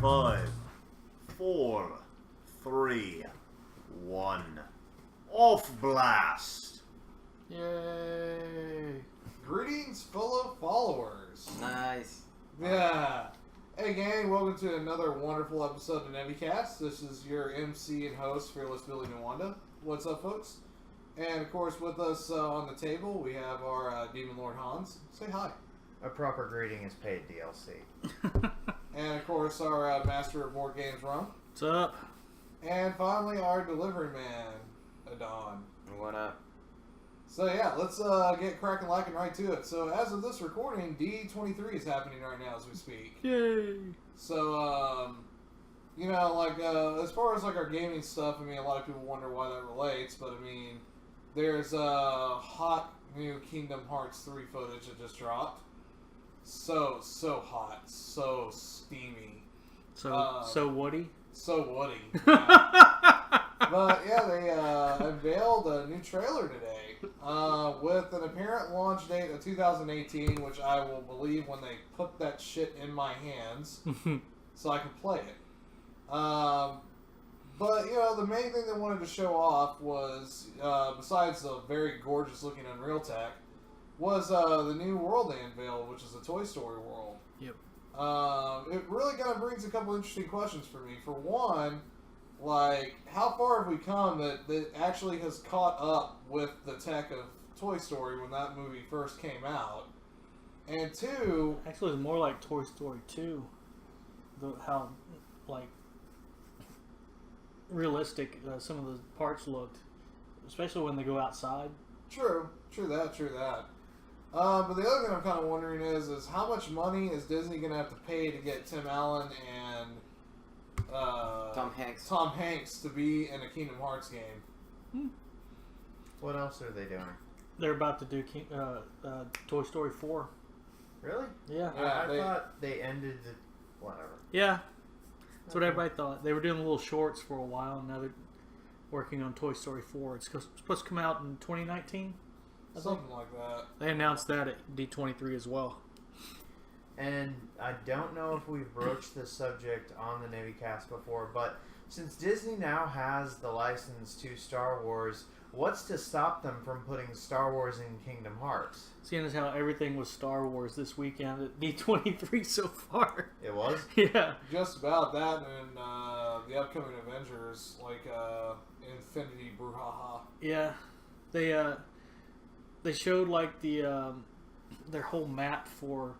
5, 4, 3, 1. Off blast! Yay! Greetings, fellow followers. Nice. Yeah. Hey, gang, welcome to another wonderful episode of NeviCast. This is your MC and host, Fearless Billy Nwanda. What's up, folks? And, of course, with us on the table, we have our Demon Lord Hans. Say hi. A proper greeting is paid DLC. And, of course, our Master of Board Games, Ron. What's up? And, finally, our Delivery Man, Adon. What up? So, yeah, let's get cracking lacking right to it. So, as of this recording, D23 is happening right now as we speak. Yay! So, you know, like, as far as, like, our gaming stuff, I mean, a lot of people wonder why that relates, but, I mean, there's hot new Kingdom Hearts 3 footage that just dropped. So hot. So steamy. So woody? So woody. Yeah. But, yeah, they unveiled a new trailer today with an apparent launch date of 2018, which I will believe when they put that shit in my hands so I can play it. But, you know, the main thing they wanted to show off was, besides the very gorgeous looking Unreal tech, was the new world they unveiled, which is the Toy Story world. Yep. It really kind of brings a couple interesting questions for me. For one, like, how far have we come that actually has caught up with the tech of Toy Story when that movie first came out? And two... Actually, it's more like Toy Story 2. How, like, realistic some of the parts looked. Especially when they go outside. True that. But the other thing I'm kind of wondering is how much money is Disney going to have to pay to get Tim Allen and Tom Hanks to be in a Kingdom Hearts game? What else are they doing? They're about to do Toy Story 4. Really? Yeah. I thought they ended the... Whatever. Yeah. That's what everybody thought. They were doing little shorts for a while, and now they're working on Toy Story 4. It's supposed to come out in 2019? Something like that. They announced that at D23 as well. And I don't know if we've broached this subject on the NeviCast before, but since Disney now has the license to Star Wars, what's to stop them from putting Star Wars in Kingdom Hearts? Seeing as how everything was Star Wars this weekend at D23 so far. It was? Yeah. Just about that and the upcoming Avengers, like Infinity Brouhaha. Yeah. They showed like the their whole map for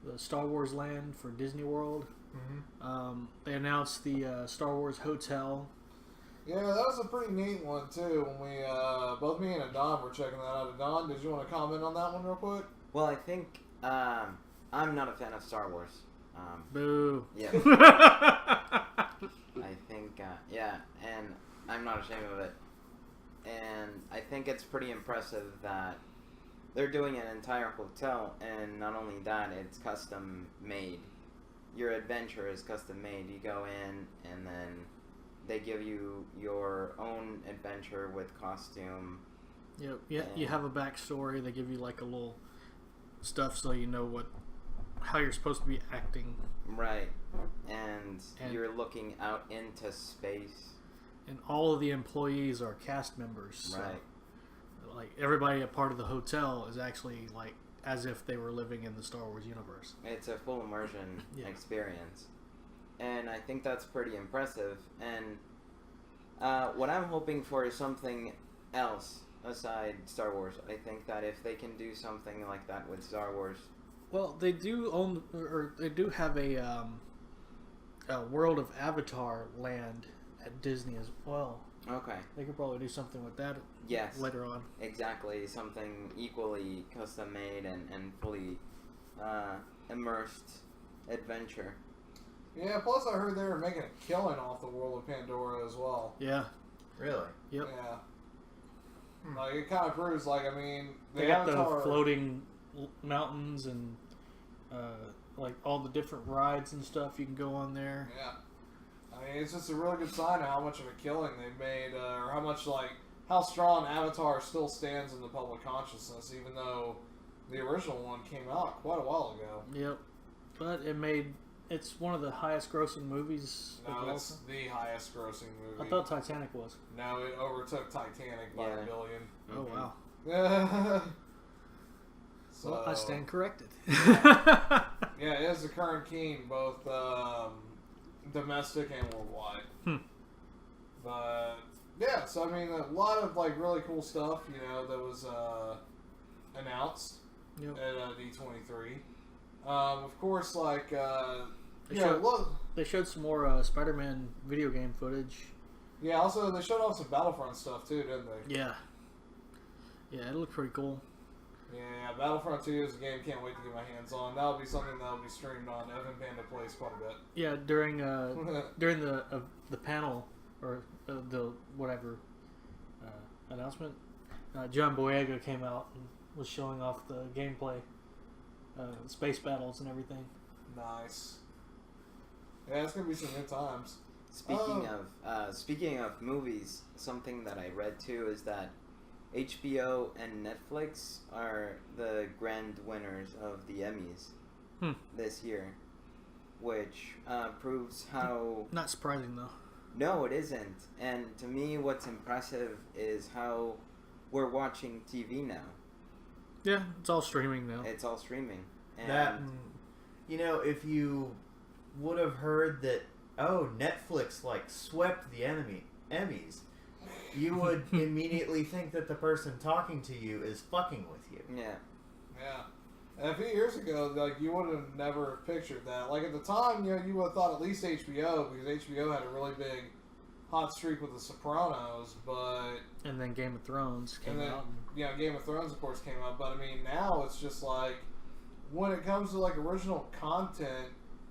the Star Wars land for Disney World. Mm-hmm. They announced the Star Wars hotel. Yeah, that was a pretty neat one too. When we both me and Adon were checking that out. Adon, did you want to comment on that one real quick? Well, I think I'm not a fan of Star Wars. Boo. Yeah. I think yeah, and I'm not ashamed of it. And I think it's pretty impressive that they're doing an entire hotel, and not only that, it's custom made. Your adventure is custom made. You go in, and then they give you your own adventure with costume. Yep. Yeah. You have a backstory. They give you like a little stuff so you know how you're supposed to be acting. Right. And you're looking out into space. And all of the employees are cast members. So, right. Like, everybody a part of the hotel is actually, like, as if they were living in the Star Wars universe. It's a full immersion experience. And I think that's pretty impressive. And what I'm hoping for is something else aside Star Wars. I think that if they can do something like that with Star Wars... Well, they do own, or they do have a World of Avatar land at Disney as well. Okay. They could probably do something with that later on. Exactly. Something equally custom made and fully immersed adventure. Yeah, plus I heard they were making a killing off the world of Pandora as well. Yeah. Really? Yep. Yeah. Like, it kind of proves, like, I mean... They got the floating mountains and, like, all the different rides and stuff you can go on there. Yeah. I mean, it's just a really good sign of how much of a killing they've made, or how much, like, how strong Avatar still stands in the public consciousness, even though the original one came out quite a while ago. Yep. But it made it's one of the highest grossing movies of No, all it's time? the highest grossing movie. I thought Titanic was. No, it overtook Titanic by Yeah. $1 billion. Oh wow. So, Well, I stand corrected. yeah, it is the current king, both domestic and worldwide. But yeah, so I mean, a lot of like really cool stuff, that was announced Yep. at D23. Of course, like They yeah, showed- look, They showed some more Spider-Man video game footage. yeah. Also, they showed off some Battlefront stuff too, didn't they? Yeah. Yeah, it looked pretty cool. Yeah, Battlefront 2 is a game can't wait to get my hands on. That'll be something that'll be streamed on Evan Panda Plays quite a bit. Yeah, during the panel or the whatever announcement, John Boyega came out and was showing off the gameplay, space battles and everything. Nice. Yeah, it's gonna be some good times. Speaking of movies, something that I read too is that HBO and Netflix are the grand winners of the Emmys this year, which proves how... Not surprising though. No, it isn't. And to me, what's impressive is how we're watching TV now. Yeah, it's all streaming now. It's all streaming. And That, if you would have heard that, Netflix like swept the Emmys, you would immediately think that the person talking to you is fucking with you. yeah. Yeah. And a few years ago, like, you would have never pictured that. Like, at the time, you would have thought at least HBO, because HBO had a really big hot streak with The Sopranos, but... And then Game of Thrones came and then, out. Game of Thrones, of course, came out. But, I mean, now it's just like, when it comes to, like, original content,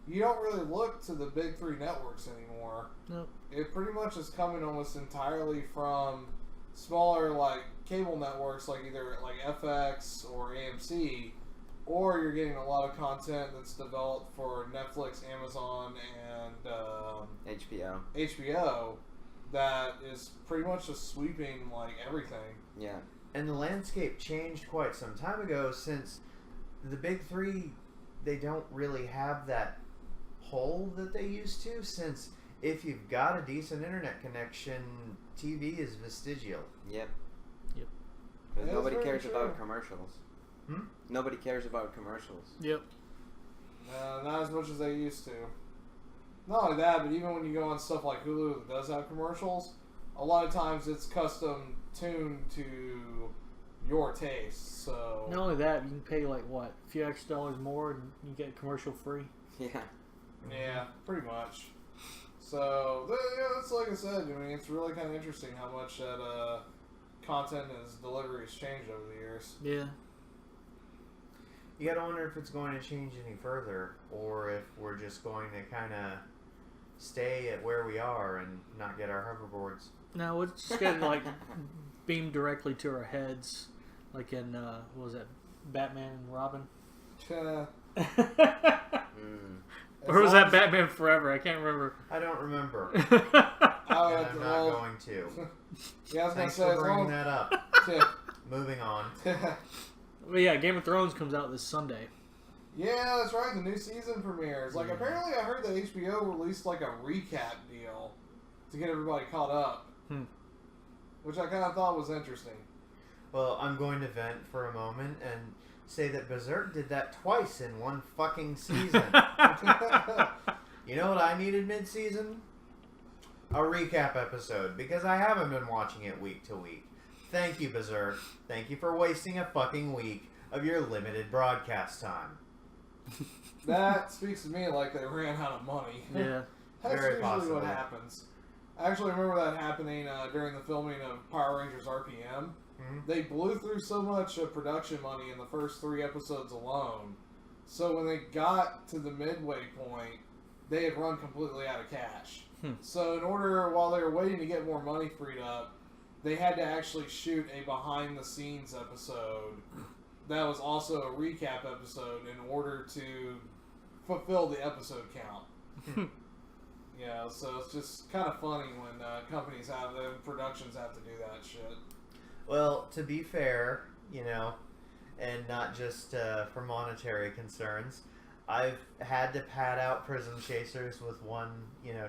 you don't really look to the big three networks anymore. Nope. It pretty much is coming almost entirely from smaller, like, cable networks, like either, like, FX or AMC, or you're getting a lot of content that's developed for Netflix, Amazon, and HBO that is pretty much just sweeping, like, everything. Yeah. And the landscape changed quite some time ago, since the big three, they don't really have that hole that they used to, since if you've got a decent internet connection, TV is vestigial. Yep. Yep. Because Yeah, nobody that's very cares true. about commercials. Nobody cares about commercials. Yep. Not as much as they used to. Not only that, but even when you go on stuff like Hulu that does have commercials, a lot of times it's custom tuned to your taste. So Not only that, you can pay like what, a few extra dollars more and you get commercial free. Yeah. yeah, pretty much. So yeah, that's like I said. I mean, it's really kind of interesting how much that content and delivery has changed over the years. Yeah. You gotta wonder if it's going to change any further, or if we're just going to kind of stay at where we are and not get our hoverboards. No, it's just getting like beamed directly to our heads, like in what was that, Batman and Robin? Or was that Batman Forever? I can't remember. I don't remember. I And would- I'm not going to. Yeah, I was gonna Thanks say for as bringing long that up. yeah, Moving on. But yeah, Game of Thrones comes out this Sunday. that's right. The new season premieres. Like apparently, I heard that HBO released like a recap deal to get everybody caught up, which I kind of thought was interesting. Well, I'm going to vent for a moment and say that Berserk did that twice in one fucking season. You know what I needed mid-season? A recap episode, because I haven't been watching it week to week. Thank you, Berserk. Thank you for wasting a fucking week of your limited broadcast time. That speaks to me like they ran out of money. Yeah. That's Very usually possible. what happens. I actually remember that happening during the filming of Power Rangers RPM. They blew through so much production money in the first 3 episodes alone. So when they got to the midway point, they had run completely out of cash. So in order, while they were waiting to get more money freed up, they had to actually shoot a behind-the-scenes episode that was also a recap episode in order to fulfill the episode count. Yeah, so it's just kind of funny when companies have them, productions have to do that shit. Well, to be fair, and not just for monetary concerns, I've had to pad out Prism Chasers with one,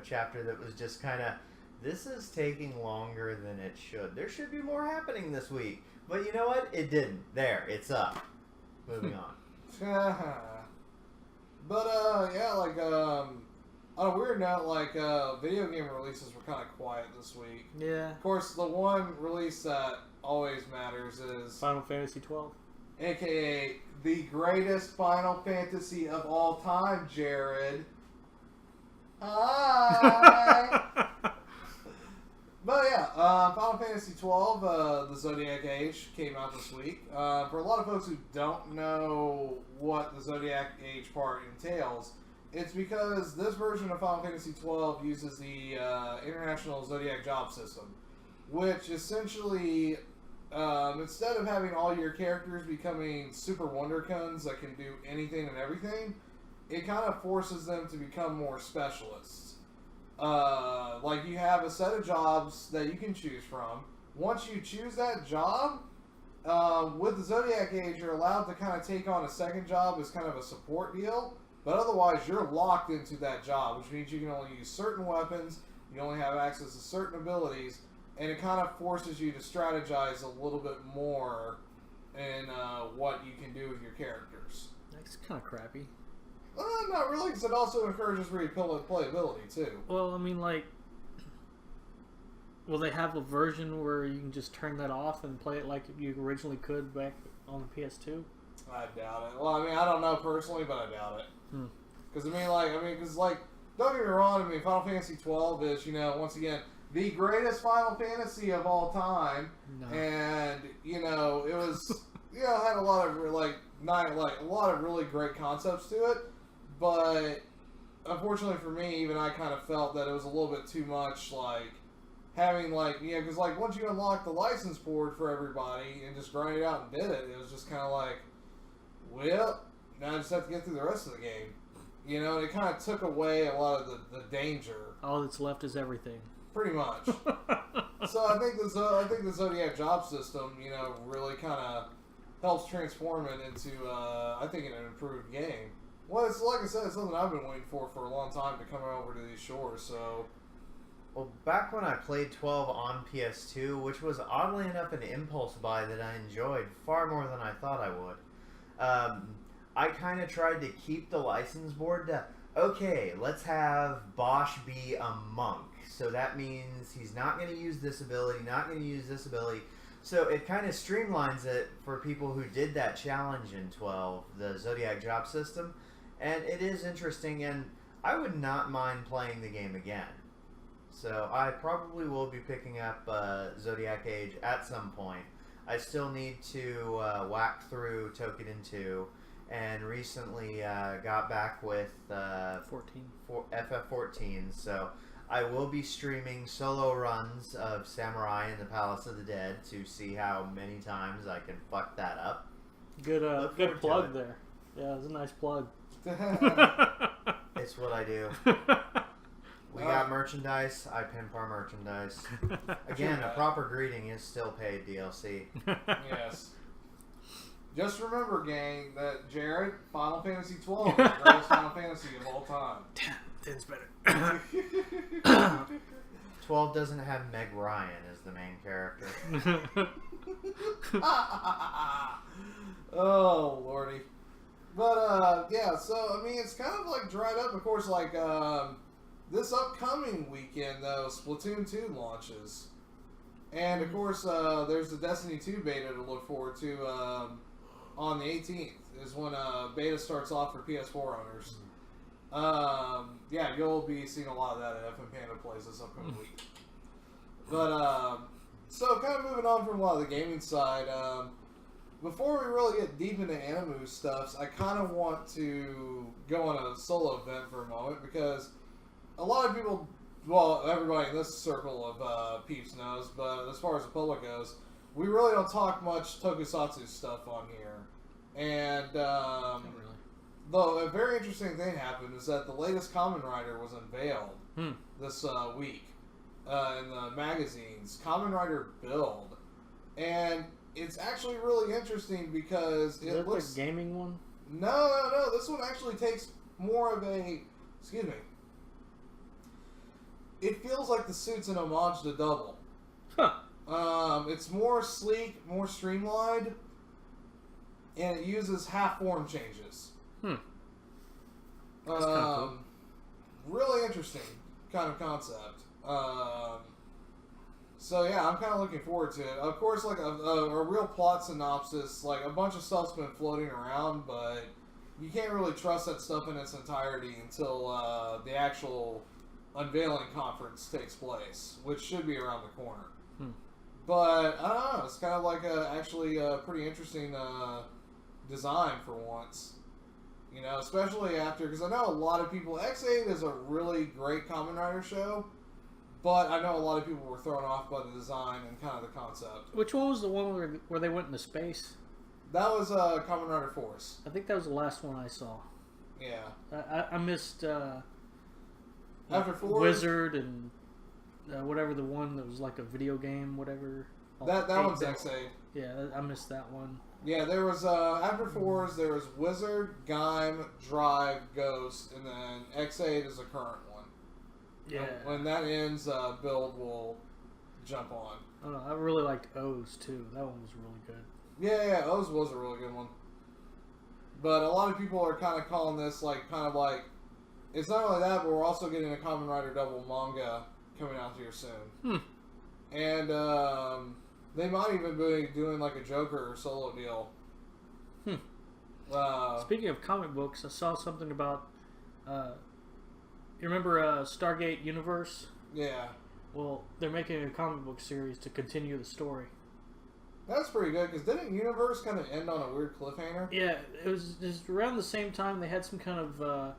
chapter that was just kind of, this is taking longer than it should. There should be more happening this week. But you know what? It didn't. There, it's up. Moving on. But, yeah, like, on a weird note, like, video game releases were kind of quiet this week. Yeah. Of course, the one release that always matters is Final Fantasy 12. AKA the greatest Final Fantasy of all time, Jared. Hi! But yeah, Final Fantasy 12, the Zodiac Age, came out this week. For a lot of folks who don't know what the Zodiac Age part entails, it's because this version of Final Fantasy 12 uses the International Zodiac Job System, which essentially, instead of having all your characters becoming super wonderkins that can do anything and everything, it kind of forces them to become more specialists. Like you have a set of jobs that you can choose from. Once you choose that job, with the Zodiac Age, you're allowed to kind of take on a second job as kind of a support deal, but otherwise you're locked into that job, which means you can only use certain weapons, you only have access to certain abilities, and it kind of forces you to strategize a little bit more in what you can do with your characters. That's kind of crappy. Not really, because it also encourages replayability, too. Well, I mean, like, will they have a version where you can just turn that off and play it like you originally could back on the PS2? I doubt it. Well, I mean, I don't know personally, but I doubt it. Because, don't get me wrong, Final Fantasy 12 is, once again, the greatest Final Fantasy of all time. No. And, it was, had a lot of, a lot of really great concepts to it. But unfortunately for me, even I kind of felt that it was a little bit too much, having, because, once you unlock the license board for everybody and just grind it out and did it, it was just kind of well, now I just have to get through the rest of the game. And it kind of took away a lot of the danger. All that's left is everything. Pretty much. So I think the Zodiac job system, really kind of helps transform it into, I think, an improved game. Well, it's like I said, it's something I've been waiting for a long time to come over to these shores. So, well, back when I played 12 on PS2, which was oddly enough an impulse buy that I enjoyed far more than I thought I would. I kind of tried to keep the license board to, okay, let's have Bosch be a monk. So that means he's not going to use this ability, not going to use this ability. So it kind of streamlines it for people who did that challenge in 12, the Zodiac job system. And it is interesting, and I would not mind playing the game again. So I probably will be picking up Zodiac Age at some point. I still need to whack through Tokiden 2, and recently got back with FF14, so I will be streaming solo runs of Samurai in the Palace of the Dead to see how many times I can fuck that up. Good plug there. Yeah, it's a nice plug. It's what I do. We got merchandise. I pimp our merchandise. Again, a proper greeting is still paid DLC. Yes. Just remember, gang, that Jared, Final Fantasy 12 is the greatest Final Fantasy of all time. 10's better. 12 doesn't have Meg Ryan as the main character. Oh, lordy. But, yeah, so, it's kind of, dried up. Of course, this upcoming weekend, though, Splatoon 2 launches. And, of course, there's the Destiny 2 beta to look forward to on the 18th is when beta starts off for PS4 owners. Yeah, you'll be seeing a lot of that at FM Panda Plays this upcoming week. But, so kind of moving on from a lot of the gaming side, before we really get deep into Animu stuff, I kind of want to go on a solo event for a moment because a lot of people, well, everybody in this circle of peeps knows, but as far as the public goes, we really don't talk much tokusatsu stuff on here. And, though a very interesting thing happened is that the latest Kamen Rider was unveiled this week in the magazines. Kamen Rider Build. And it's actually really interesting because Is that the gaming one? No. This one actually takes more of a... Excuse me. It feels like the suit's an homage to Double. Huh. It's more sleek, more streamlined, and it uses half-form changes. That's kind of cool. Really interesting kind of concept. So yeah, I'm kind of looking forward to it. Of course, like a real plot synopsis, like a bunch of stuff's been floating around, but you can't really trust that stuff in its entirety until the actual unveiling conference takes place, which should be around the corner. But I don't know, it's kind of like actually a pretty interesting design for once. You know, especially after, because I know a lot of people, X8 is a really great Kamen Rider show, but I know a lot of people were thrown off by the design and kind of the concept. Which one was the one where they went into space? That was Kamen Rider Force. I think that was the last one I saw. Yeah. I missed After Force? Wizard and whatever the one that was like a video game, whatever. That one's X8. Yeah, I missed that one. Yeah, there was, after Force, there was Wizard, Gaim, Drive, Ghost, and then X8 is the current one. Yeah. When that ends, Build will jump on. I don't know, I really liked O's too. That one was really good. Yeah, O's was a really good one. But a lot of people are kind of calling this, like, it's not only that, but we're also getting a Kamen Rider Double manga coming out here soon. And, they might even be doing like a Joker or solo deal. Speaking of comic books, I saw something about. You remember Stargate Universe? Yeah. Well, they're making a comic book series to continue the story. That's pretty good, because didn't Universe kind of end on a weird cliffhanger? Yeah, it was just around the same time they had some kind of a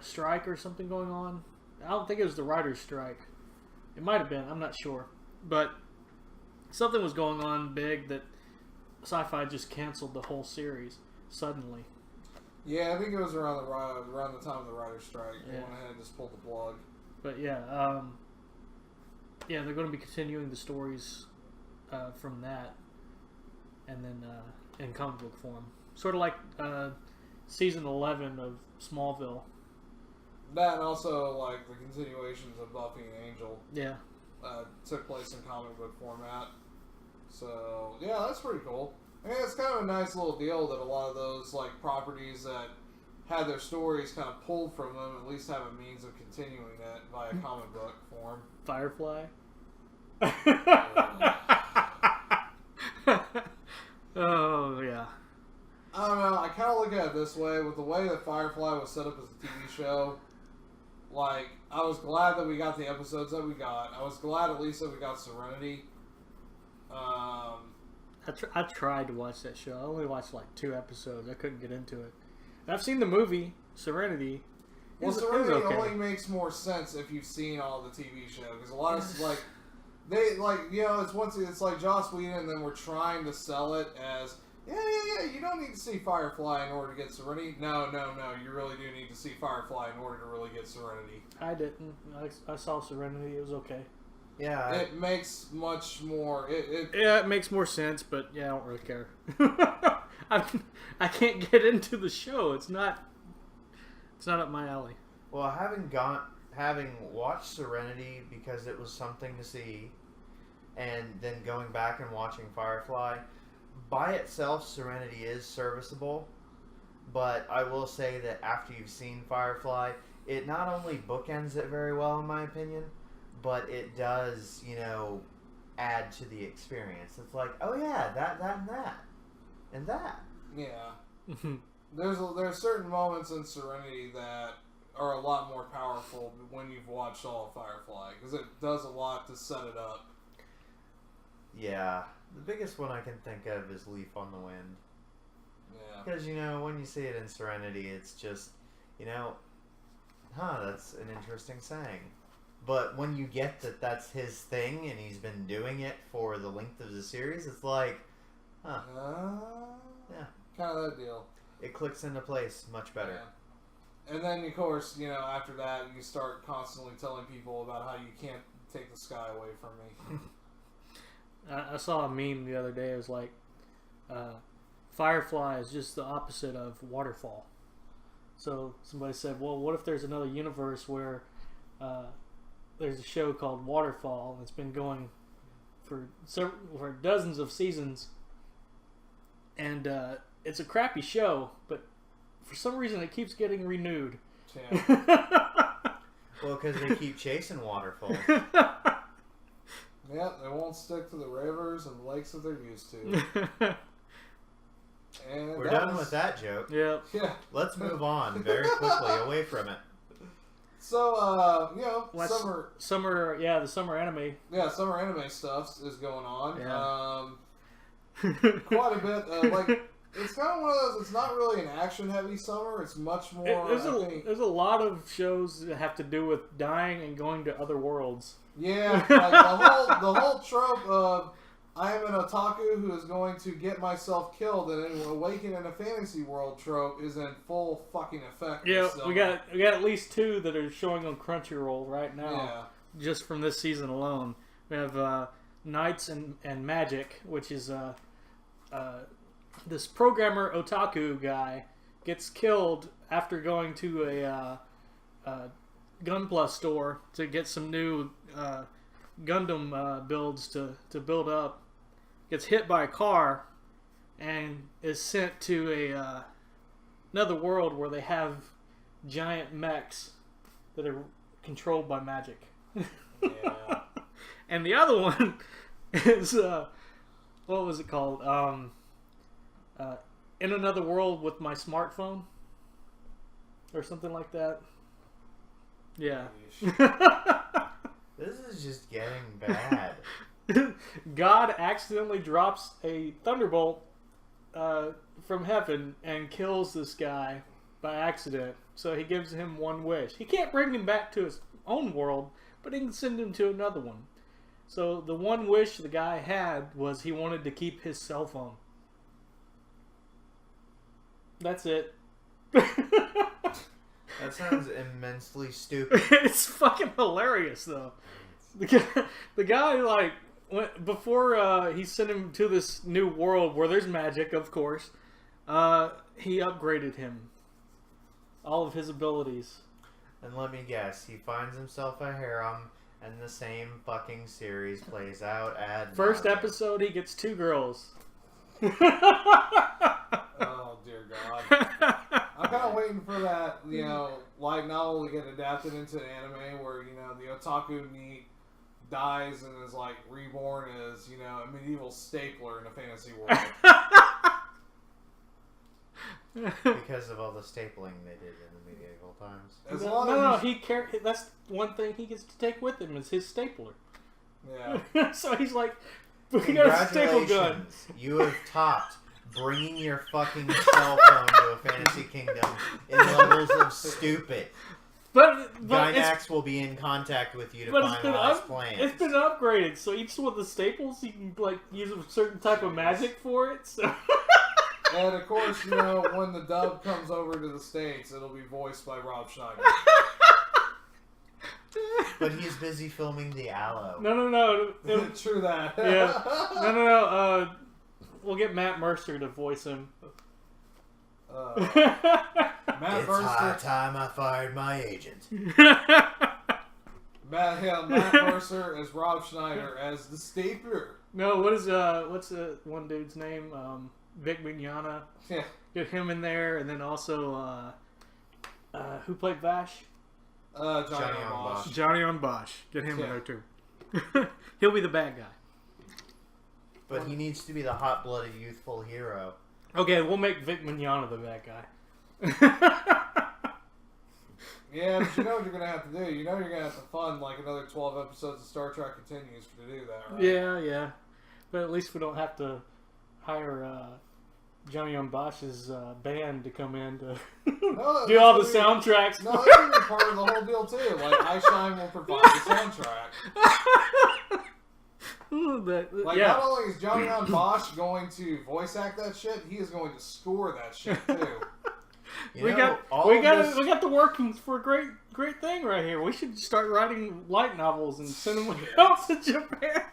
strike or something going on. I don't think it was the writer's strike. It might have been. I'm not sure. But something was going on big that Sci-Fi just canceled the whole series suddenly. Yeah, I think it was around the time of the writer's strike. They went ahead and just pulled the plug. But yeah, they're going to be continuing the stories from that, and then in comic book form, sort of like season 11 of Smallville. That and also like the continuations of Buffy and Angel. Yeah. Took place in comic book format. So, yeah, that's pretty cool. I mean, it's kind of a nice little deal that a lot of those, like, properties that had their stories kind of pulled from them at least have a means of continuing it via comic book form. Firefly? Oh, yeah. I don't know, I kind of look at it this way, with the way that Firefly was set up as a TV show, like, I was glad that we got the episodes that we got. I was glad at least that we got Serenity. I tried to watch that show. I only watched like 2 episodes. I couldn't get into it. And I've seen the movie, Serenity. Well, Serenity only makes more sense if you've seen all the TV show. Because a lot of, like, it's like Joss Whedon, and then we're trying to sell it as... Yeah, you don't need to see Firefly in order to get Serenity. No, you really do need to see Firefly in order to really get Serenity. I didn't. I saw Serenity. It was okay. Yeah. It makes much more... Yeah, it makes more sense, but yeah, I don't really care. I can't get into the show. It's not up my alley. Well, having watched Serenity because it was something to see, and then going back and watching Firefly... By itself, Serenity is serviceable, but I will say that after you've seen Firefly, it not only bookends it very well, in my opinion, but it does, add to the experience. It's like, oh yeah, that, and that, and that. Yeah. There's certain moments in Serenity that are a lot more powerful when you've watched all of Firefly, because it does a lot to set it up. Yeah. The biggest one I can think of is Leaf on the Wind. Yeah. Because, when you see it in Serenity, it's just, that's an interesting saying. But when you get that that's his thing and he's been doing it for the length of the series, it's like, yeah. Kind of that deal. It clicks into place much better. Yeah. And then, of course, after that, you start constantly telling people about how you can't take the sky away from me. I saw a meme the other day. It was like, Firefly is just the opposite of Waterfall. So somebody said, well, what if there's another universe where there's a show called Waterfall and it's been going for dozens of seasons, and it's a crappy show, but for some reason it keeps getting renewed. Yeah. Well, because they keep chasing waterfalls. Yeah, they won't stick to the rivers and lakes that they're used to. And We're done with that joke. Yeah. Yeah. Let's move on very quickly away from it. So, you know, the summer anime. Yeah, summer anime stuff is going on. Yeah. Quite a bit. Like, it's kind of one of those. It's not really an action-heavy summer. It's much more. There's a lot of shows that have to do with dying and going to other worlds. Yeah, like the whole trope of I am an otaku who is going to get myself killed and awaken in a fantasy world trope is in full fucking effect. Yeah, we got at least 2 that are showing on Crunchyroll right now. Yeah. Just from this season alone, we have Knights and Magic, which is this programmer Otaku guy gets killed after going to a Gunpla store to get some new Gundam builds to build up. Gets hit by a car and is sent to another world where they have giant mechs that are controlled by magic. Yeah. And the other one is what was it called? In Another World with My Smartphone, or something like that. Yeah. This is just getting bad. God accidentally drops a thunderbolt from heaven and kills this guy by accident. So he gives him one wish. He can't bring him back to his own world, but he can send him to another one. So the one wish the guy had was he wanted to keep his cell phone. That's it. That sounds immensely stupid. It's fucking hilarious, though. The guy like, before he sent him to this new world where there's magic, of course, he upgraded him. All of his abilities. And let me guess, he finds himself a harem, and the same fucking series plays out ad First nauseam. episode, he gets 2 girls. Oh dear God! I'm kind of waiting for that, you know, light novel to get adapted into an anime where, you know, the otaku NEET dies and is like reborn as, you know, a medieval stapler in a fantasy world. Because of all the stapling they did in the medieval times. As long as that's one thing he gets to take with him is his stapler. yeah. So he's like, we got a staple gun. Congratulations, you have topped bringing your fucking cell phone to a fantasy kingdom in levels of stupid. But Gynax will be in contact with you to finalize plans. It's been upgraded, so each one of the staples you can like use a certain type of magic for it. So. And of course, you know, when the dub comes over to the States, it'll be voiced by Rob Schneider. But he's busy filming The Aloe. No. True that. Yeah. No. We'll get Matt Mercer to voice him. Matt It's Mercer. high time I fired my agent. Matt Mercer as Rob Schneider as the stapler. No, what's one dude's name? Vic Mignogna. Yeah. Get him in there, and then also who played Vash? Johnny on Bosch. Johnny on Bosch. Get him in there too. He'll be the bad guy. But he needs to be the hot-blooded, youthful hero. Okay, we'll make Vic Mignogna the bad guy. Yeah, but you know what you're going to have to do. You know you're going to have to fund like another 12 episodes of Star Trek Continues to do that, right? Yeah. But at least we don't have to hire Johnny on Bosch's band to come in to do all the soundtracks. No, that's going to be part of the whole deal, too. Like, iShine will provide the soundtrack. Not only is Johnny on Bosch going to voice act that shit, he is going to score that shit, too. We got the workings for a great thing right here. We should start writing light novels and send them out to Japan.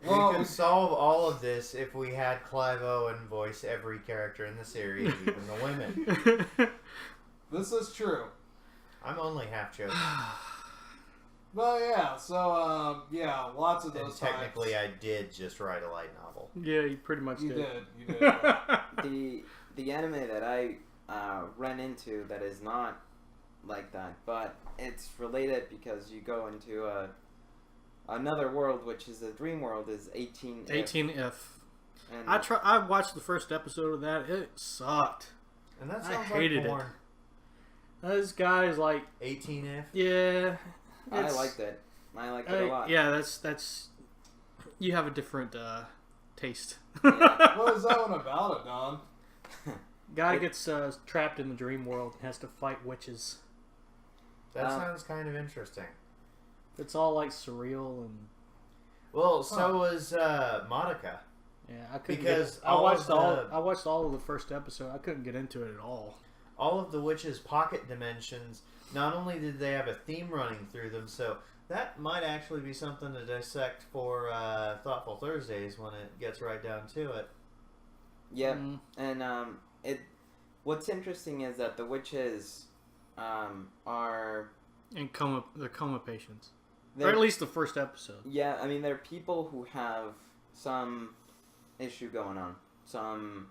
Well, would solve all of this if we had Clive Owen voice every character in the series, even the women. This is true. I'm only half joking. But yeah, so yeah, lots of And those. technically, types. I did just write a light novel. Yeah, you pretty much You did. did. The anime that I ran into that is not like that, but it's related because you go into another world, which is a dream world, is 18. 18F. And I watched the first episode of that. It sucked. And that I sounds hated like it. porn. This guy's like, 18F? yeah. I liked it. I liked it a lot. Yeah, that's. You have a different taste. Yeah. What is that one about it, Don? Guy gets trapped in the dream world and has to fight witches. That sounds kind of interesting. It's all like surreal and Well, so was Madoka. yeah. I couldn't Because I watched all I watched all of the first episode. I couldn't get into it at all. All of the witches' pocket dimensions, not only did they have a theme running through them, so that might actually be something to dissect for Thoughtful Thursdays when it gets right down to it. Yep. And what's interesting is that the witches are And they're coma patients, or at least the first episode. Yeah, I mean, they're people who have some issue going on, some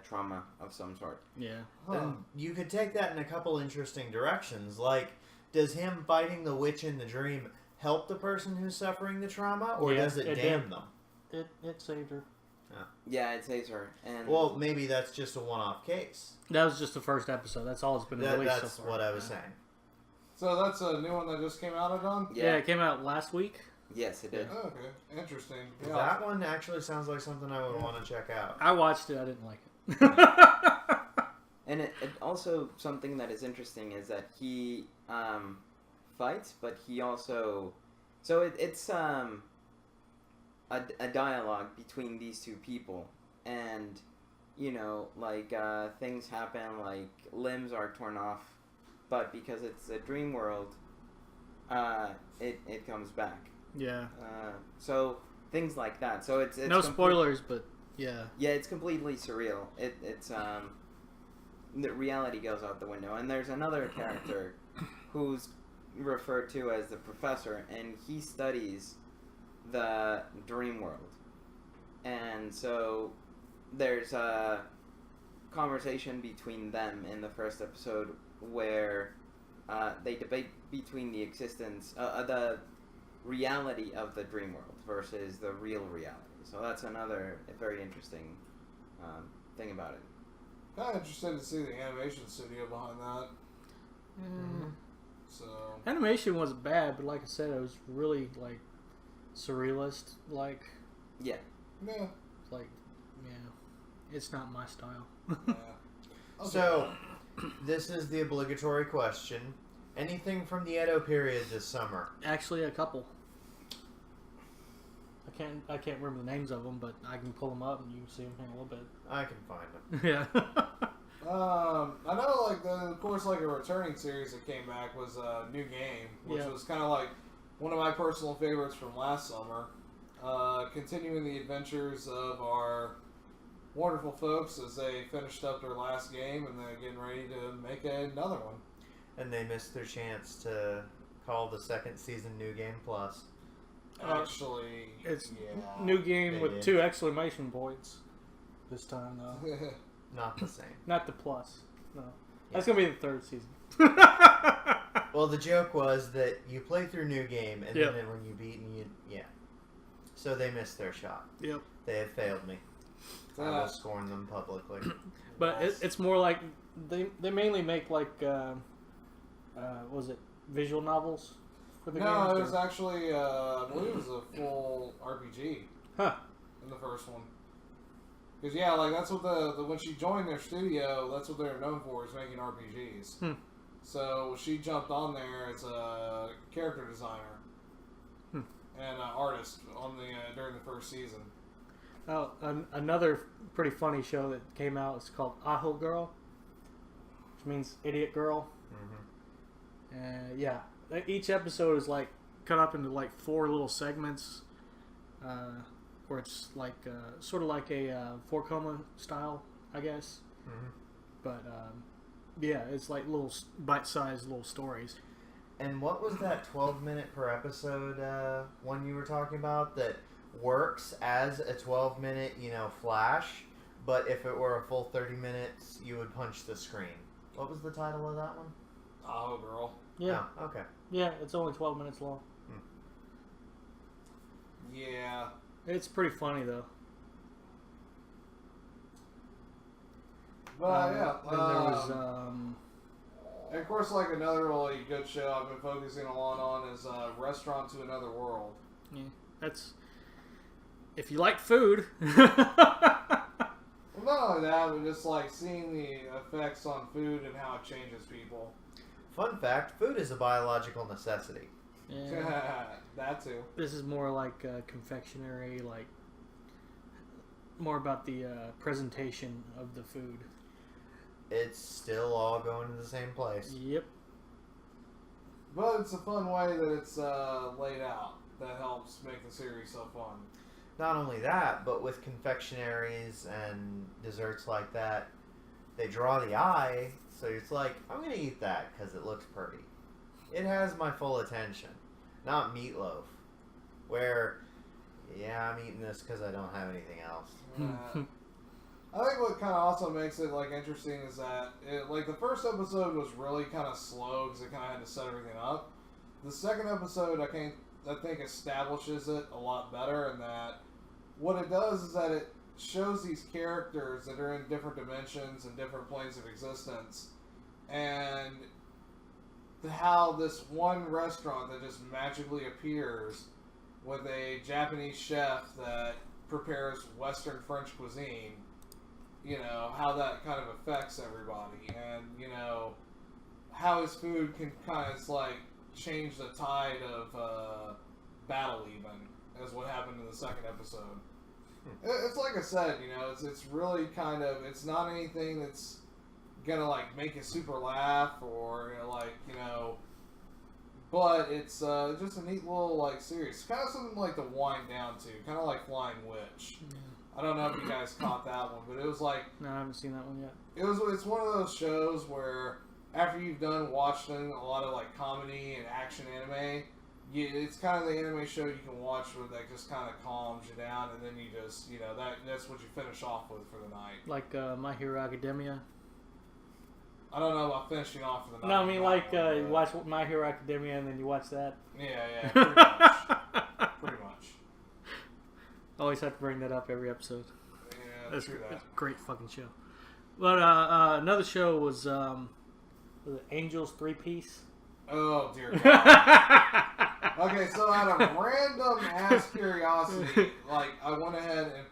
trauma of some sort. Yeah. And you could take that in a couple interesting directions. Like, does him fighting the witch in the dream help the person who's suffering the trauma, or Yeah, does it it damn did. them? It saved her. Yeah, it saves her. And Well, maybe that's just a one-off case. That was just the first episode. That's all it's been released That's so far. what I was saying. So that's a new one that just came out, Don? Yeah, it came out last week. Yes, it did. Oh, okay, interesting. Yeah. That one actually sounds like something I would want to check out. I watched it. I didn't like it. And it also, something that is interesting is that he fights, but he also... So it's a dialogue between these two people. And, you know, like, things happen, like, limbs are torn off. But because it's a dream world, it comes back. Yeah. So, things like that. So it's No spoilers, but yeah. Yeah, it's completely surreal. It's the reality goes out the window, and there's another character who's referred to as the professor, and he studies the dream world. And so there's a conversation between them in the first episode where they debate between the existence, the reality of the dream world versus the real reality. So that's another very interesting thing about it. Kind of interested to see the animation studio behind that. So Animation wasn't bad, but like I said, it was really like surrealist. Like, Yeah. yeah, like, yeah, it's not my style. yeah. Okay. So, this is the obligatory question. Anything from the Edo period this summer? Actually, a couple. I can't remember the names of them, but I can pull them up and you can see them here in a little bit. I can find them. Yeah. I know, like, of course, like, a returning series that came back was a New Game, which was kind of like one of my personal favorites from last summer. Continuing the adventures of our wonderful folks as they finished up their last game and they're getting ready to make another one. And they missed their chance to call the second season New Game Plus. Actually, It's yeah. new game They with did. 2 exclamation points this time, though. Not the same. Not the plus. No. That's going to be the 3rd season. Well, the joke was that you play through New Game, and Yep. then when you beat, and yeah. So they missed their shot. Yep. They have failed me. I will scorn them publicly. But it's more like they mainly make like was it visual novels for the No, games? it was actually, I believe it was a full RPG Huh. in the first one. Because, yeah, like, that's what the when she joined their studio, that's what they're known for, is making RPGs. So she jumped on there as a character designer and an artist on the during the first season. Oh, another pretty funny show that came out is called Aho Girl, which means idiot girl. Mm-hmm. Yeah, each episode is like cut up into like 4 little segments, where it's like sort of like a 4 coma style, I guess. Mm-hmm. But yeah, it's like little bite-sized little stories. And what was that 12-minute per episode one you were talking about that works as a 12-minute, flash, but if it were a full 30 minutes, you would punch the screen? What was the title of that one? Oh, girl. Yeah. Oh, okay. Yeah, it's only 12 minutes long. Yeah. It's pretty funny, though. But, yeah. Then there was... And of course, like another really good show I've been focusing a lot on is Restaurant to Another World. Yeah, that's... If you like food... Well, not only that, but just like seeing the effects on food and how it changes people. Fun fact, food is a biological necessity. Yeah. That too. This is more like confectionery, like... More about the presentation of the food. It's still all going to the same place. Yep. But it's a fun way that it's laid out that helps make the series so fun. Not only that, but with confectionaries and desserts like that, they draw the eye, so it's like, I'm going to eat that because it looks pretty. It has my full attention. Not meatloaf, where, yeah, I'm eating this because I don't have anything else. I think what kind of also makes it like interesting is that like the first episode was really kind of slow because it kind of had to set everything up. The second episode I think establishes it a lot better, in that what it does is that it shows these characters that are in different dimensions and different planes of existence, and how this one restaurant that just magically appears with a Japanese chef that prepares Western French cuisine, how that kind of affects everybody, and, how his food can kind of like change the tide of battle, even, as what happened in the second episode. It's like I said, it's really kind of, it's not anything that's gonna like make you super laugh or but it's just a neat little like series. Kind of something like to wind down to, kind of like Flying Witch. I don't know if you guys caught that one, but it was like... No, I haven't seen that one yet. It's one of those shows where after you've done watching a lot of like comedy and action anime, it's kind of the anime show you can watch where that just kind of calms you down, and then you just, that's what you finish off with for the night. Like My Hero Academia? I don't know about finishing off for the night. No, I mean like you watch My Hero Academia and then you watch that? Yeah, pretty much. Pretty much. Always have to bring that up every episode. Yeah, That's true that. a great fucking show. But another show was it Angel's 3-Piece. Oh, dear God. Okay, so out of random ass curiosity, like, I went ahead and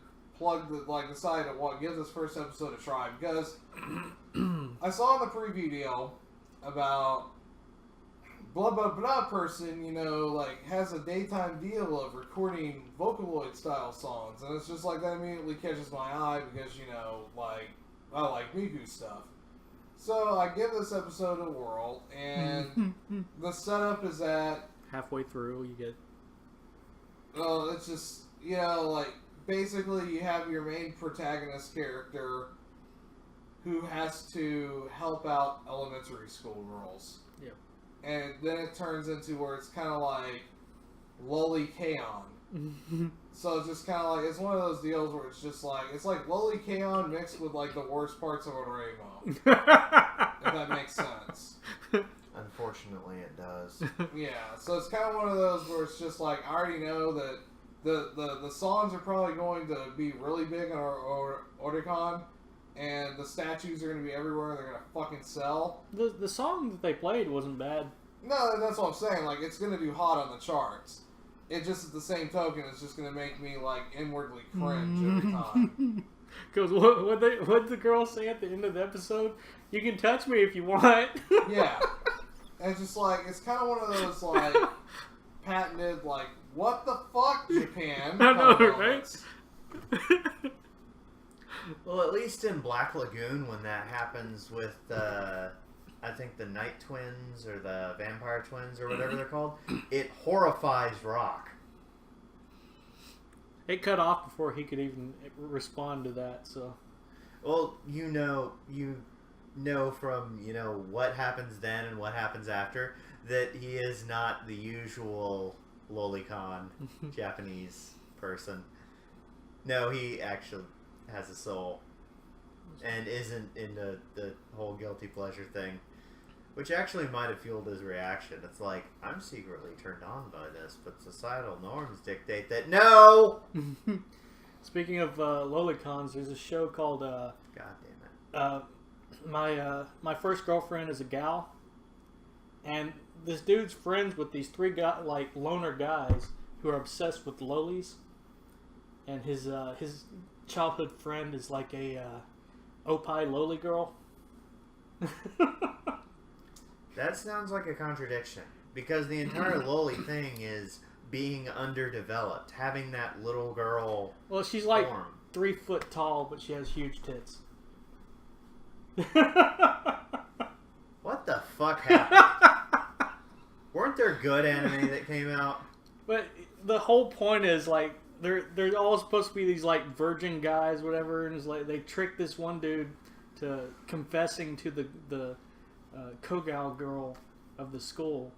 decided to give this first episode a try, because I saw in the preview deal about blah blah blah person, has a daytime deal of recording Vocaloid style songs, and it's just like that immediately catches my eye because, I like Miku stuff. So I give this episode a whirl, and the setup is that halfway through you get... Well, it's just, basically you have your main protagonist character who has to help out elementary school girls. Yep. And then it turns into where it's kind of like Lolly K-On. So it's just kind of like, it's one of those deals where it's just like, it's like Lolly K-On mixed with like the worst parts of Oreimo. If that makes sense. Unfortunately, it does. Yeah, so it's kind of one of those where it's just like, I already know that the songs are probably going to be really big on Oricon, and the statues are going to be everywhere, and they're going to fucking sell. The song that they played wasn't bad. No, that's what I'm saying. Like, it's going to do hot on the charts. It just, at the same token, it's just going to make me, like, inwardly cringe every time. Because what the girl say at the end of the episode? You can touch me if you want. Yeah. And it's just like, it's kind of one of those, like, patented, like, what the fuck, Japan? I know, right? Well, at least in Black Lagoon, when that happens with I think the Night Twins or the Vampire Twins or whatever they're called, it horrifies Rock. It cut off before he could even respond to that. So, well, you know from what happens then and what happens after that he is not the usual lolicon Japanese person. No, he actually has a soul and isn't into the whole guilty pleasure thing, which actually might have fueled his reaction. It's like, I'm secretly turned on by this, but societal norms dictate that no. Speaking of lolicons, there's a show called God damn it. My First Girlfriend is a Gal, and this dude's friends with these three loner guys who are obsessed with lolis, and his childhood friend is like a opai loli girl. That sounds like a contradiction, because the entire loli thing is being underdeveloped, having that little girl. Well, she's like form. 3 foot tall, but she has huge tits. What the fuck happened? Weren't there good anime that came out? But the whole point is like they're all supposed to be these like virgin guys, whatever, and it's like they trick this one dude to confessing to the Kogal girl of the school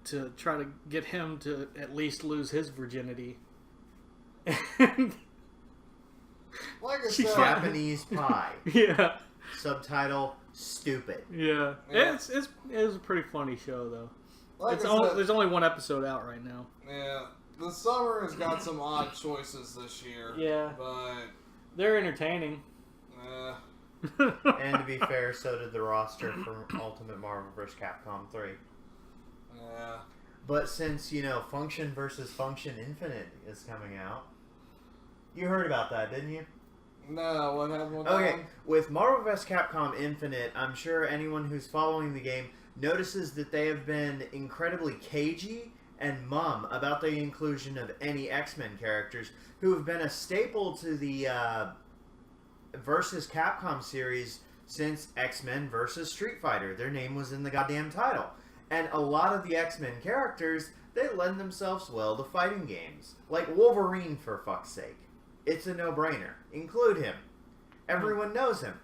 to try to get him to at least lose his virginity. And Like I She's said, Japanese Pie. yeah, Subtitle, stupid. yeah. Yeah. It's a pretty funny show though. like I said, There's only one episode out right now. yeah, the summer has got some odd choices this year. Yeah, But, they're entertaining. And to be fair, so did the roster for Ultimate Marvel vs. Capcom 3. yeah. But since, Function vs. Function Infinite is coming out, you heard about that, didn't you? No, what happened with Okay, that? with Marvel vs. Capcom Infinite, I'm sure anyone who's following the game notices that they have been incredibly cagey and mum about the inclusion of any X-Men characters who have been a staple to the versus Capcom series since X-Men versus Street Fighter. Their name was in the goddamn title. And a lot of the X-Men characters, they lend themselves well to fighting games. Like Wolverine, for fuck's sake. It's a no-brainer. Include him. Everyone knows him.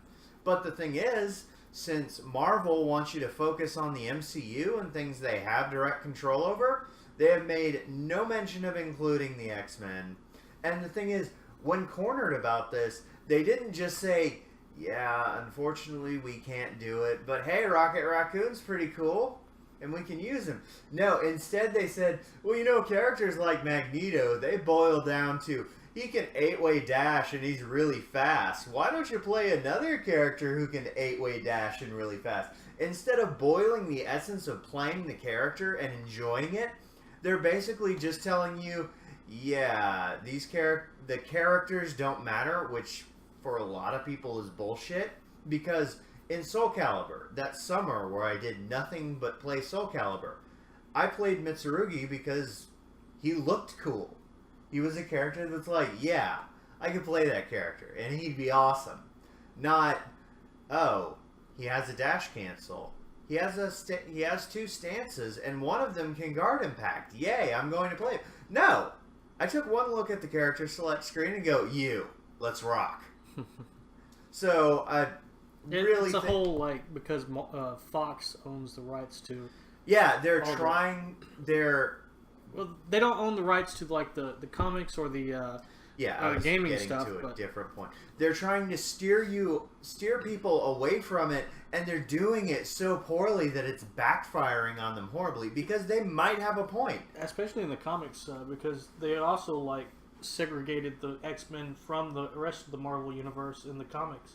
But the thing is, since Marvel wants you to focus on the MCU and things they have direct control over, they have made no mention of including the X-Men. And the thing is, when cornered about this, they didn't just say, yeah, unfortunately we can't do it, but hey, Rocket Raccoon's pretty cool, and we can use him. No, instead they said, well, characters like Magneto, they boil down to, he can 8-way dash and he's really fast. Why don't you play another character who can 8-way dash and really fast? Instead of boiling the essence of playing the character and enjoying it, they're basically just telling you, yeah, the characters don't matter, which for a lot of people is bullshit, because in Soul Calibur, that summer where I did nothing but play Soul Calibur, I played Mitsurugi because he looked cool. He was a character that's like, yeah, I could play that character, and he'd be awesome. Not, oh, he has a dash cancel. He has 2 stances, and one of them can guard impact. Yay, I'm going to play it. No! I took one look at the character select screen and go, let's rock. So, I really it's a whole, because Fox owns the rights to... Yeah, they're all trying... Well, they don't own the rights to, the comics or the... I was gaming getting stuff, to a but... different point. They're trying to steer people away from it, and they're doing it so poorly that it's backfiring on them horribly, because they might have a point. Especially in the comics, because they had also, segregated the X-Men from the rest of the Marvel Universe in the comics.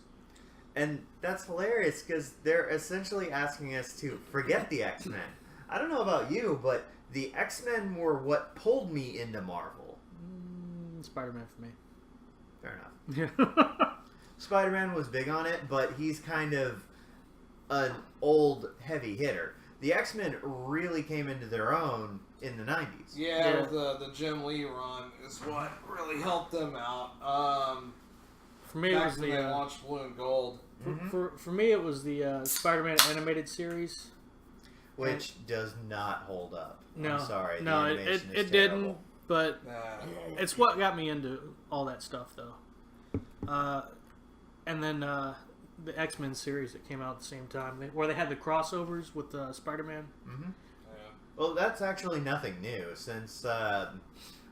And that's hilarious, because they're essentially asking us to forget the X-Men. I don't know about you, but the X-Men were what pulled me into Marvel. Spider-Man for me. Fair enough. Spider-Man was big on it, but he's kind of an old heavy hitter. The X-Men really came into their own in the 90s. Yeah, the Jim Lee run is what really helped them out. For me, it back was when they the... launched Blue and Gold. For me, it was the Spider-Man animated series. Which does not hold up. No, I'm sorry. no, the animation is it terrible. didn't. But it's what got me into all that stuff, though. And then the X-Men series that came out at the same time, where they had the crossovers with Spider-Man. Mm-hmm. Well, that's actually nothing new, since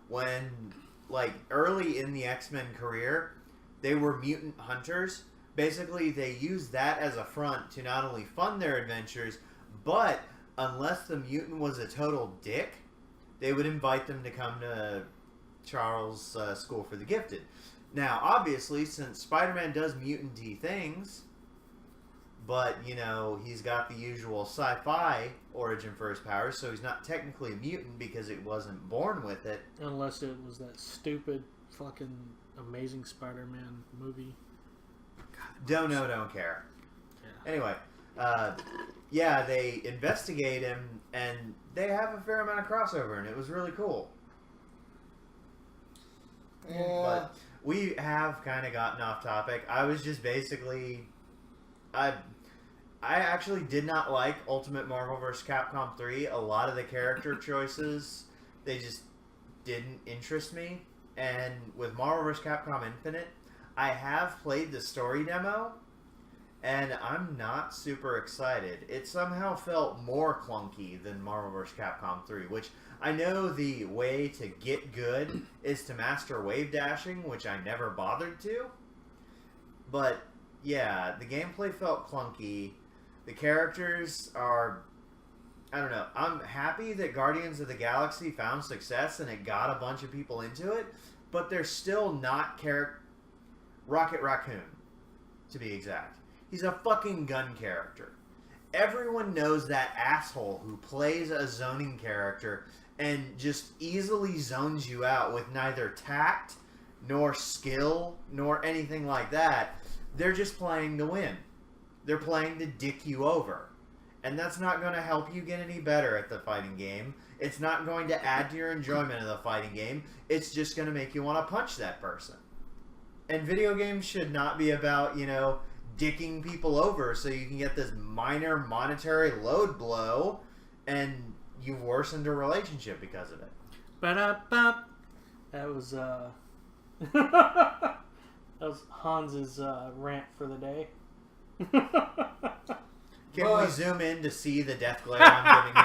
when, like, early in the X-Men career, they were mutant hunters. Basically, they used that as a front to not only fund their adventures, but unless the mutant was a total dick, they would invite them to come to Charles' School for the Gifted. Now, obviously, since Spider-Man does mutant-y things, but, you know, he's got the usual sci-fi origin for his powers, so he's not technically a mutant because he wasn't born with it. Unless it was that stupid fucking Amazing Spider-Man movie. Don't care. Yeah. Anyway, yeah, they investigate him, and they have a fair amount of crossover, and it was really cool. Yeah. But we have kind of gotten off topic. I was just basically... I actually did not like Ultimate Marvel vs. Capcom 3. A lot of the character choices, they just didn't interest me. And with Marvel vs. Capcom Infinite, I have played the story demo, and I'm not super excited. It somehow felt more clunky than Marvel vs. Capcom 3, which I know the way to get good is to master wave dashing, which I never bothered to. But, yeah, the gameplay felt clunky. The characters are... I don't know. I'm happy that Guardians of the Galaxy found success and it got a bunch of people into it, but they're still not Rocket Raccoon, to be exact. He's a fucking gun character. Everyone knows that asshole who plays a zoning character and just easily zones you out with neither tact, nor skill, nor anything like that. They're just playing to win. They're playing to dick you over. And that's not going to help you get any better at the fighting game. It's not going to add to your enjoyment of the fighting game. It's just going to make you want to punch that person. And video games should not be about, you know, dicking people over so you can get this minor monetary load blow and you've worsened a relationship because of it. Ba-da-bop. That was that was Hans's rant for the day. Can we zoom in to see the death glare I'm giving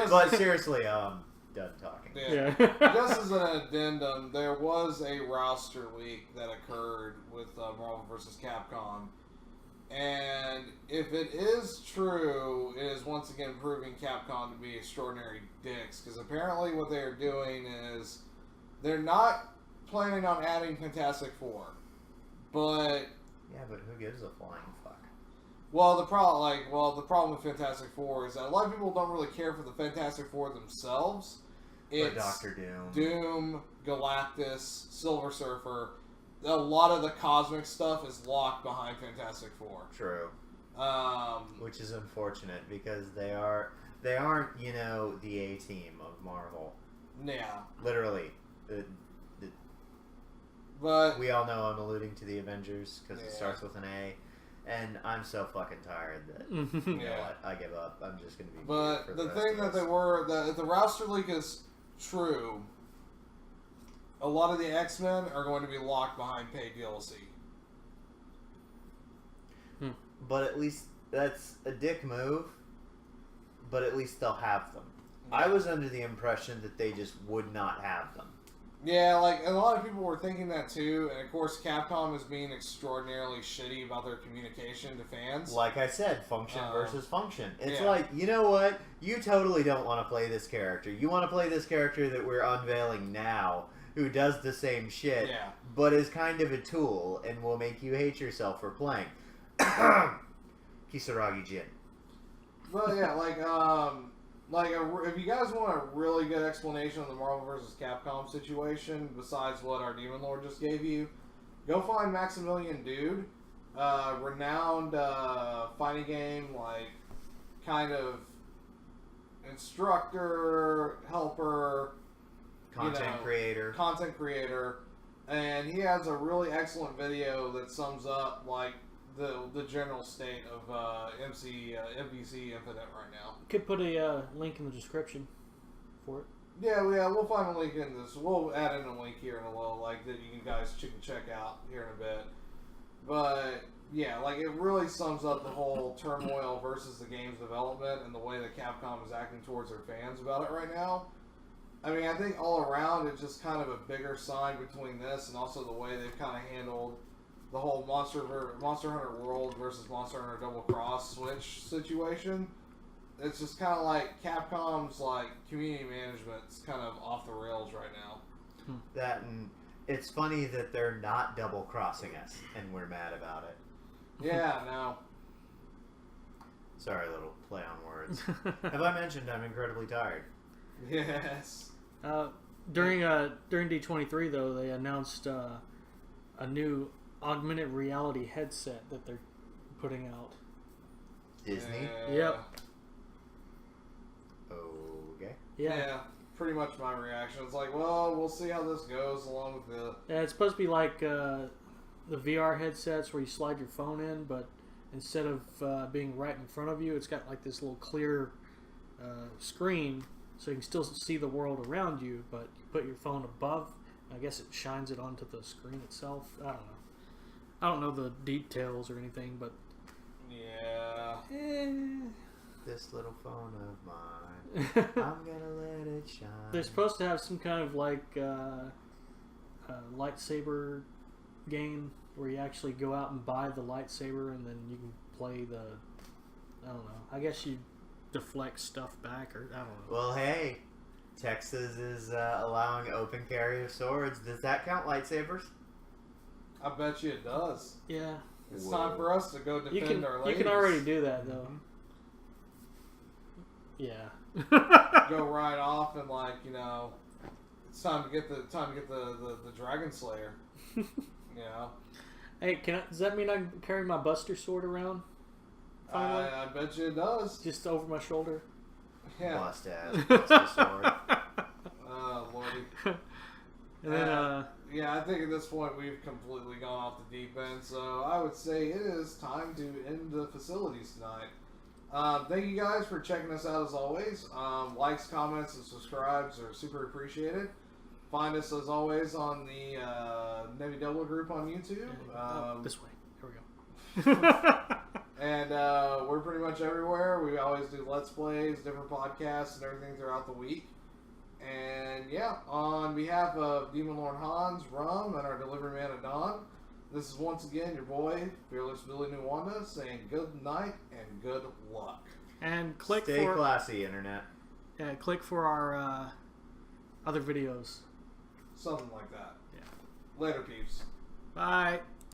him? But seriously, done talking. Yeah. Just as an addendum, there was a roster leak that occurred with Marvel vs. Capcom. And if it is true, it is once again proving Capcom to be extraordinary dicks. Because apparently what they're doing is they're not planning on adding Fantastic Four. But... yeah, but who gives a flying fuck? Well, the problem with Fantastic Four is that a lot of people don't really care for the Fantastic Four themselves. It's Doctor Doom. Doom, Galactus, Silver Surfer. A lot of the cosmic stuff is locked behind Fantastic Four. True. Which is unfortunate because they aren't, you know, the A-team of Marvel. Yeah. Literally. But we all know I'm alluding to the Avengers because yeah. It starts with an A. And I'm so fucking tired that, you know what, I give up. I'm just going to be... But the thing that if the roster leak is true, a lot of the X-Men are going to be locked behind paid DLC. But at least that's a dick move, but at least they'll have them. Yeah. I was under the impression that they just would not have them. Yeah, like, a lot of people were thinking that too, and of course Capcom is being extraordinarily shitty about their communication to fans. Like I said, function versus function. It's yeah. like, you know what? You totally don't want to play this character. You want to play this character that we're unveiling now, who does the same shit, yeah. but is kind of a tool and will make you hate yourself for playing. Kisaragi Jin. Well, yeah, if you guys want a really good explanation of the Marvel vs. Capcom situation, besides what our Demon Lord just gave you, go find Maximilian Dude, renowned fighting game, like, kind of instructor, helper, Content creator. and he has a really excellent video that sums up like the general state of MVC Infinite right now. Could put a link in the description for it. Yeah, we'll find a link in this. We'll add in a link here in a little, like that you guys can check out here in a bit. But yeah, like it really sums up the whole turmoil versus the game's development and the way that Capcom is acting towards their fans about it right now. I mean, I think all around it's just kind of a bigger sign between this and also the way they've kind of handled the whole Monster Hunter World versus Monster Hunter Double Cross Switch situation. It's just kind of like Capcom's like community management's kind of off the rails right now. That, and it's funny that they're not double crossing us and we're mad about it. Yeah, no. Sorry, little play on words. Have I mentioned I'm incredibly tired? Yes. During D23 though, they announced a new augmented reality headset that they're putting out. Disney? Yep. Okay. Yeah, pretty much my reaction. It's like, well, we'll see how this goes along with the... Yeah, it's supposed to be like the VR headsets where you slide your phone in, but instead of being right in front of you, it's got like this little clear screen, so you can still see the world around you, but you put your phone above. I guess it shines it onto the screen itself. I don't know. I don't know the details or anything, but... Yeah. This little phone of mine, I'm gonna let it shine. They're supposed to have some kind of like lightsaber game where you actually go out and buy the lightsaber and then you can play the... I don't know. I guess you deflect stuff back, or I don't know. Well, hey, Texas is allowing open carry of swords. Does that count lightsabers? I bet you it does. Yeah. It's time for us to go defend our ladies. You can already do that, though. Yeah. Go right off and like, you know, it's time to get the Dragon Slayer. You know. Hey, does that mean I can carry my Buster sword around? Finally? I bet you it does. Just over my shoulder. Yeah. Bust ass, bust the sword. Oh, lordy. And then, yeah, I think at this point we've completely gone off the deep end, so I would say it is time to end the facilities tonight. Thank you guys for checking us out as always. Likes, comments, and subscribes are super appreciated. Find us as always on the Navy Double group on YouTube. This way. Here we go. And we're pretty much everywhere. We always do Let's Plays, different podcasts, and everything throughout the week. And yeah, on behalf of Demon Lord Hans, Rum, and our delivery man at Dawn, this is once again your boy, Fearless Billy Nuwanda, saying good night and good luck. And click Stay classy, Internet. Yeah, click for our other videos. Something like that. Yeah. Later, peeps. Bye.